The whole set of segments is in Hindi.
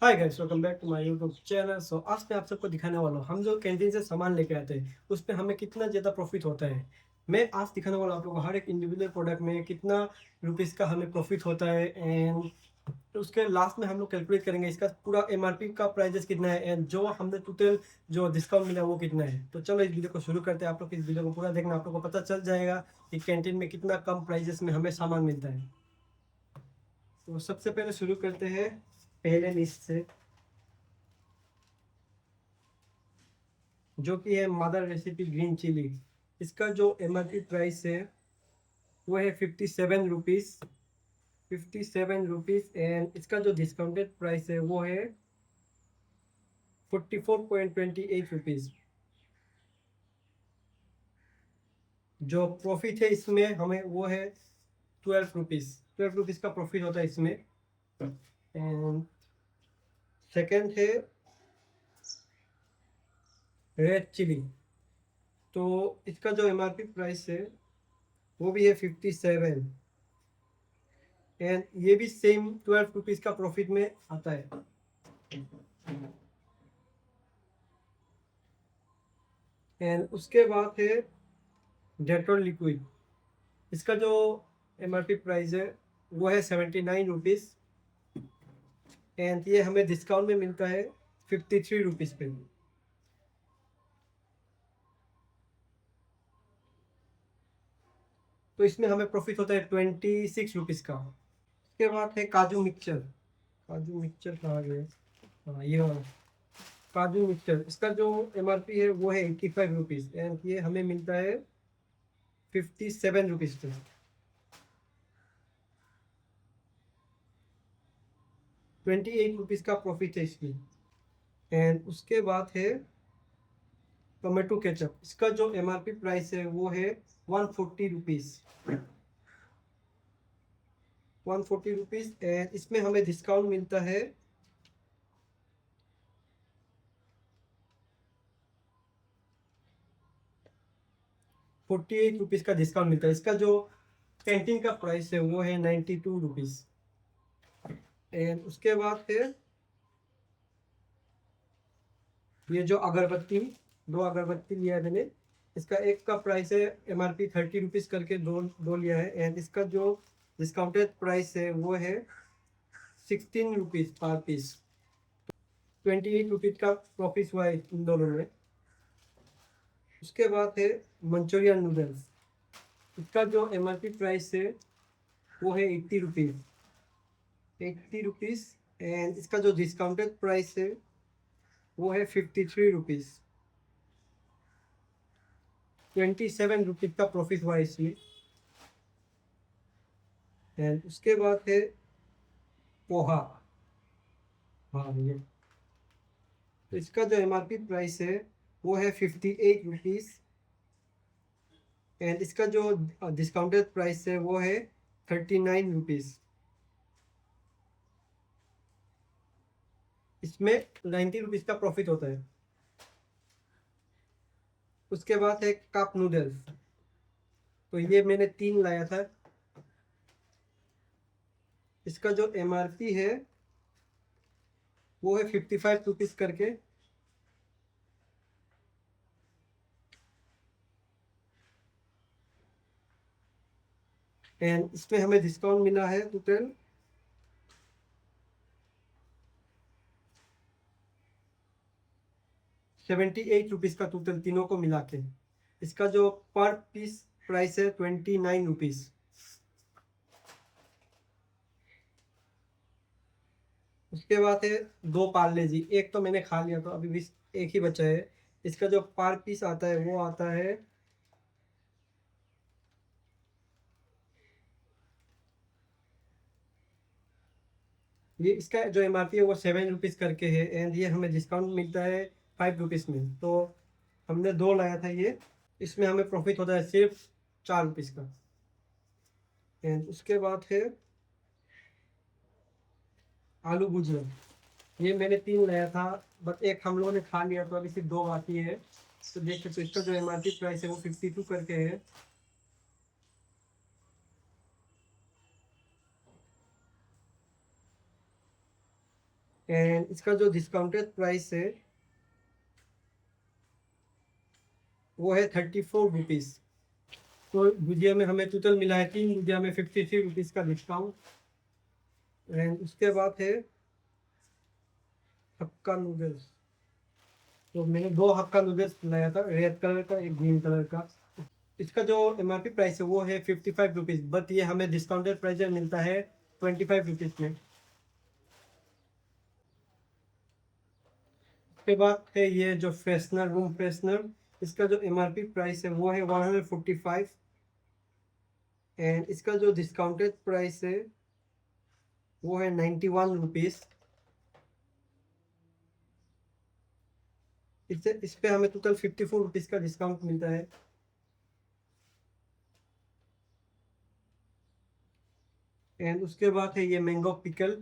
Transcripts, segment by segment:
Hi guys, welcome back to my YouTube channel. आज मैं आप सबको दिखाने वाला हूँ हम जो कैंटीन से सामान लेके आते हैं उस पे हमें कितना ज़्यादा प्रॉफिट होता है। मैं आज दिखाने वाला हूँ आप लोगों को हर एक इंडिविजुअल प्रोडक्ट में कितना रुपीस का हमें प्रॉफिट होता है। एंड उसके लास्ट में हम लोग कैलकुलेट करेंगे इसका पूरा एमआरपी का प्राइजेस कितना है एंड जो हमने टोटल जो डिस्काउंट मिला है वो कितना है। तो चलो इस वीडियो को शुरू करते हैं। आप लोग इस वीडियो को पूरा देखना, आप लोग को पता चल जाएगा कि कैंटीन में कितना कम प्राइजेस में हमें सामान मिलता है। तो सबसे पहले शुरू करते हैं पहले लिस्ट से, जो कि है मदर रेसिपी ग्रीन चिली। इसका जो एमआरपी प्राइस है वो है 57 रुपीज़। 57 रुपीज़ एंड इसका जो डिस्काउंटेड प्राइस है वो है 44.28 रुपीज़। जो प्रॉफिट है इसमें हमें वो है 12 रुपीज़। 12 रुपीज़ का प्रॉफिट होता है इसमें। एंड सेकेंड है रेड चिली। तो इसका जो एमआरपी प्राइस है वो भी है 57 एंड ये भी सेम 12 रुपीज़ का प्रॉफिट में आता है। एंड उसके बाद है डेटॉल लिक्विड। इसका जो एमआरपी प्राइस है वो है 79 रुपीज़ एंड ये हमें डिस्काउंट में मिलता है 53 रुपीज़ पे। तो इसमें हमें प्रॉफिट होता है 26 रुपीज़ का। उसके बाद है काजू मिक्सचर। काजू मिक्सचर कहाँ गया? हाँ, ये वाला काजू मिक्सचर। इसका जो एमआरपी है वो है 85 रुपीज़ एंड ये हमें मिलता है 57 रुपीज़ पे। 28 रुपीज़ का प्रॉफिट है इसमें। एंड उसके बाद है टोमेटो केचप। इसका जो एमआरपी प्राइस है वो है 140 रुपीज़। 140 रुपीज़ एंड इसमें हमें डिस्काउंट मिलता है 48 रुपीज़ का डिस्काउंट मिलता है। इसका जो कैंटीन का प्राइस है वो है 92 रुपीज़। एंड उसके बाद है ये जो अगरबत्ती, दो अगरबत्ती लिया है मैंने। इसका एक का प्राइस है एमआरपी 30 रुपीज़ करके दो दो लिया है एंड इसका जो डिस्काउंटेड प्राइस है वो है 16 रुपीज़ पर पीस। 28 रुपीज़ का प्रॉफिट हुआ है इन दोनों में। उसके बाद है मंचूरियन नूडल्स। इसका जो एमआरपी प्राइस है वो है 80 रुपीज़। 80 रुपीज़ एंड इसका जो डिस्काउंटेड प्राइस है वो है 53 रुपीज़। 27 रुपीज़ का प्रॉफिट हुआ है इसमें। एंड उसके बाद है पोहा। हाँ ये, तो इसका जो एमआरपी प्राइस है वो है 58 रुपीज़ एंड इसका जो डिस्काउंटेड प्राइस है वो है 39 रुपीज़। इसमें 90 रुपीज़ का प्रॉफिट होता है। उसके बाद है कप नूडल्स। तो ये मैंने 3 लाया था। इसका जो एमआरपी है वो है 55 रुपीज़ करके एंड इसमें हमें डिस्काउंट मिला है टोटल 78 रुपीज़ का, टोटल तीनों को मिला के। इसका जो पर पीस प्राइस है 29 रुपीज़। उसके बाद है दो पार्ले जी। एक तो मैंने खा लिया तो अभी भी एक ही बचा है। इसका जो पर पीस आता है वो आता है ये, इसका जो एमआरपी है वो 7 रुपीज़ करके है एंड ये हमें डिस्काउंट मिलता है 5 रुपीज़ में। तो हमने दो लाया था ये। इसमें हमें प्रॉफिट होता है सिर्फ 4 रुपीज़ का। एंड उसके बाद है आलू भुजिया। ये मैंने 3 लाया था बट एक हम लोगों ने खा लिया तो अभी सिर्फ दो बाकी है। तो देख सकते हो इसका जो एमआरपी प्राइस है वो 52 करके है। एंड इसका जो डिस्काउंटेड प्राइस है वो है 34 रुपीज़। तो भुजिया में हमें टोटल मिला है 3 भुजिया में 53 रुपीज़ का डिस्काउंट। एंड उसके बाद है हक्का नूडल्स। तो मैंने 2 हक्का नूडल्स लाया था, रेड कलर का एक ग्रीन कलर का। इसका जो एमआरपी प्राइस है वो है 55 रुपीज़, बट ये हमें डिस्काउंटेड प्राइस में मिलता है 25 रुपीज़ में। उसके बाद है ये जो फ्रेशनर, रूम फ्रेशनर, इसका जो एमआरपी प्राइस है वो है 145 एंड इसका जो डिस्काउंटेड प्राइस है वो है 91 रुपीज़। इस पे हमें टोटल 54 रुपीज़ का डिस्काउंट मिलता है। एंड उसके बाद है ये मैंगो पिकल,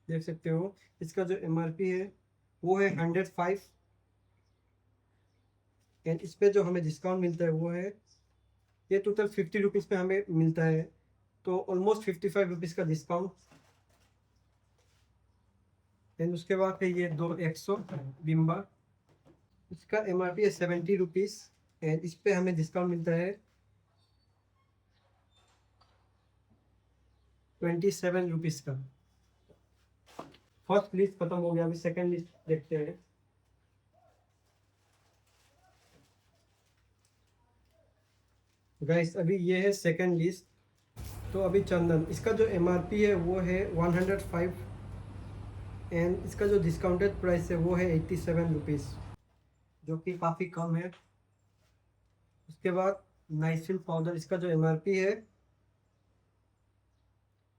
देख सकते हो। इसका जो एमआरपी है वो है 105 एंड इस पे जो हमें डिस्काउंट मिलता है वो है, ये टोटल 50 रुपीज़ पे हमें मिलता है, तो ऑलमोस्ट 55 रुपीज़ का डिस्काउंट। एंड उसके बाद है ये 2 100 बिम्बा, इसका एमआरपी है 70 रुपीज़ एंड इस पे हमें डिस्काउंट मिलता है 27 रुपीज़ का। फर्स्ट लिस्ट खत्म हो गया, अभी सेकंड लिस्ट देखते हैं। गाइस अभी ये है सेकंड लिस्ट। तो अभी चंदन, इसका जो एमआरपी है वो है 105 एंड इसका जो डिस्काउंटेड प्राइस है वो है 87 रुपीज़, जो कि काफ़ी कम है। उसके बाद नाइसिल पाउडर, इसका जो एमआरपी है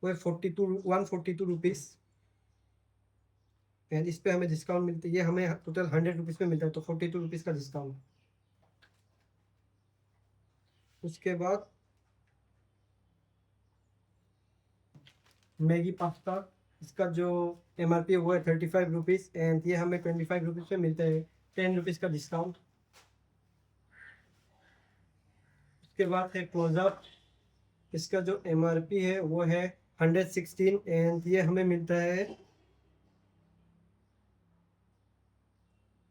वो है 142 रुपीज़ एंड इस पे हमें डिस्काउंट मिलती है, ये हमें टोटल 100 रुपीज़ में मिलता है, तो 42 रुपीज़ का डिस्काउंट। उसके बाद मैगी पास्ता, इसका जो एमआरपी है वो है 35 रुपीज़ एंड ये हमें 25 रुपीज़ में मिलता है, 10 रुपीज़ का डिस्काउंट। उसके बाद है क्लोजअप, इसका जो एमआरपी है वो है 116 एंड ये हमें मिलता है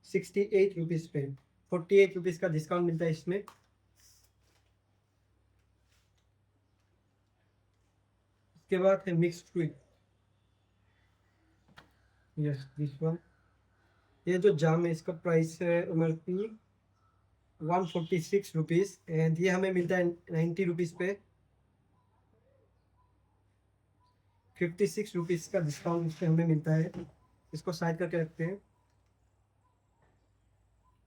68 रुपीज़ पे, 48 रुपीज़ का डिस्काउंट मिलता है इसमें। उसके बाद है mix fruit, yes this one, ये जो जाम है इसका प्राइस है एमआरपी 146 रुपीज़ एंड ये हमें मिलता है 90 रुपीज़ पे, 56 रुपीज़ का डिस्काउंट इस पे हमें मिलता है। इसको साइड करके रखते हैं।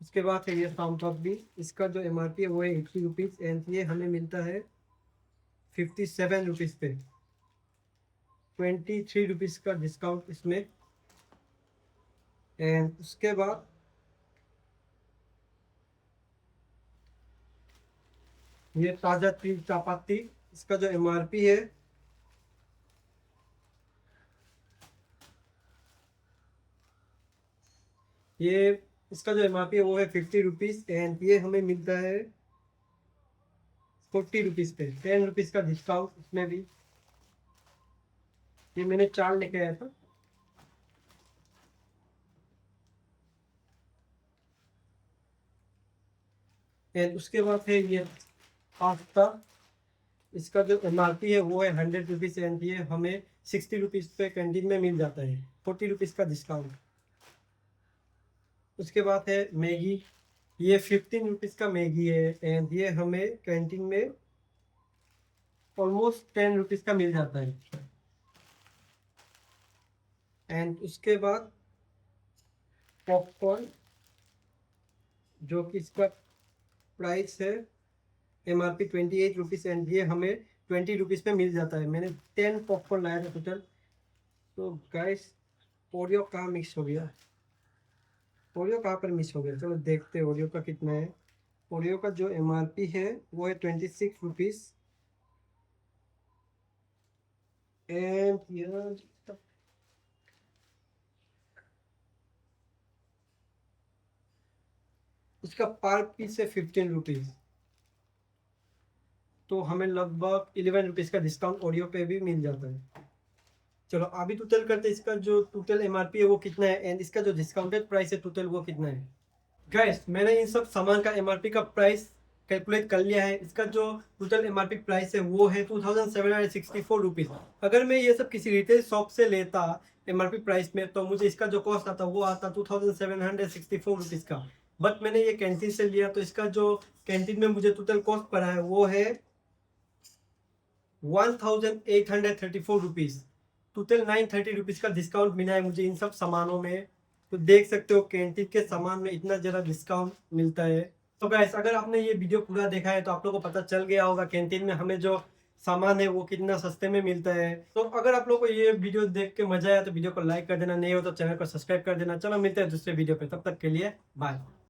उसके बाद है ये साउंड टॉप भी, इसका जो एमआरपी है वो है 80 रुपीज़ एंड ये हमें मिलता है 57 रुपीज़ पे, 23 रुपीज़ का डिस्काउंट इसमें। एंड उसके बाद ये ताज़ा तीन चापाती, इसका जो एमआरपी है ये, इसका जो एमआरपी है वो है 50 रुपीज़ एंड ये हमें मिलता है 40 रुपीज़ पे, 10 रुपीज़ का डिस्काउंट इसमें भी। ये मैंने 4 लेके आया था। एंड उसके बाद है ये पास्ता, इसका जो एमआरपी है वो है 100 रुपीज़ एंड ये हमें 60 रुपीज़ पे कैंटीन में मिल जाता है, 40 रुपीज़ का डिस्काउंट। उसके बाद है मैगी, ये 15 रुपीज़ का मैगी है एंड ये हमें कैंटीन में ऑलमोस्ट 10 रुपीज़ का मिल जाता है। एंड उसके बाद पॉपकॉर्न, जो कि इसका प्राइस है एमआरपी 28 रुपीज़ एंड ये हमें 20 रुपीज़ पे मिल जाता है। मैंने 10 पॉपकॉर्न लाया था टोटल। तो गाइस ओरियो कहाँ मिक्स हो गया, ओरियो कहाँ पर मिस हो गया, चलो देखते हैं ओरियो का कितना है। ओरियो का जो एमआरपी है वो है 26 रुपीज़ एंड इसका पर पीस है 15 रुपीज़, तो हमें लगभग 11 रुपीज़ का डिस्काउंट ओरियो पे भी मिल जाता है। चलो अभी टोटल करते हैं, इसका जो टोटल एमआरपी है वो कितना है एंड इसका जो डिस्काउंटेड प्राइस है टोटल वो कितना है। गाइस मैंने इन सब सामान का एमआरपी का प्राइस कैलकुलेट कर लिया है। इसका जो टोटल एमआरपी प्राइस है वो है 2764 रुपीज़। अगर मैं ये सब किसी रिटेल शॉप से लेता एमआरपी प्राइस में तो मुझे इसका जो कॉस्ट आता वो आता 2764 रुपीज़ का। बट मैंने ये कैंटीन से लिया तो इसका जो कैंटीन में मुझे टोटल कॉस्ट पड़ा है वो है 1834 रुपीज़। टोटल 930 रुपीज़ का डिस्काउंट मिला है मुझे इन सब सामानों में। तो देख सकते हो कैंटीन के सामान में इतना ज़्यादा डिस्काउंट मिलता है। तो गाइस अगर आपने ये वीडियो पूरा देखा है तो आप लोगों को पता चल गया होगा कैंटीन में हमें जो सामान है वो कितना सस्ते में मिलता है। तो अगर आप लोगों को ये वीडियो देख के मजा आया तो वीडियो को लाइक कर देना, नहीं हो तो चैनल को सब्सक्राइब कर देना। चलो मिलते हैं दूसरे वीडियो पे, तब तक के लिए बाय।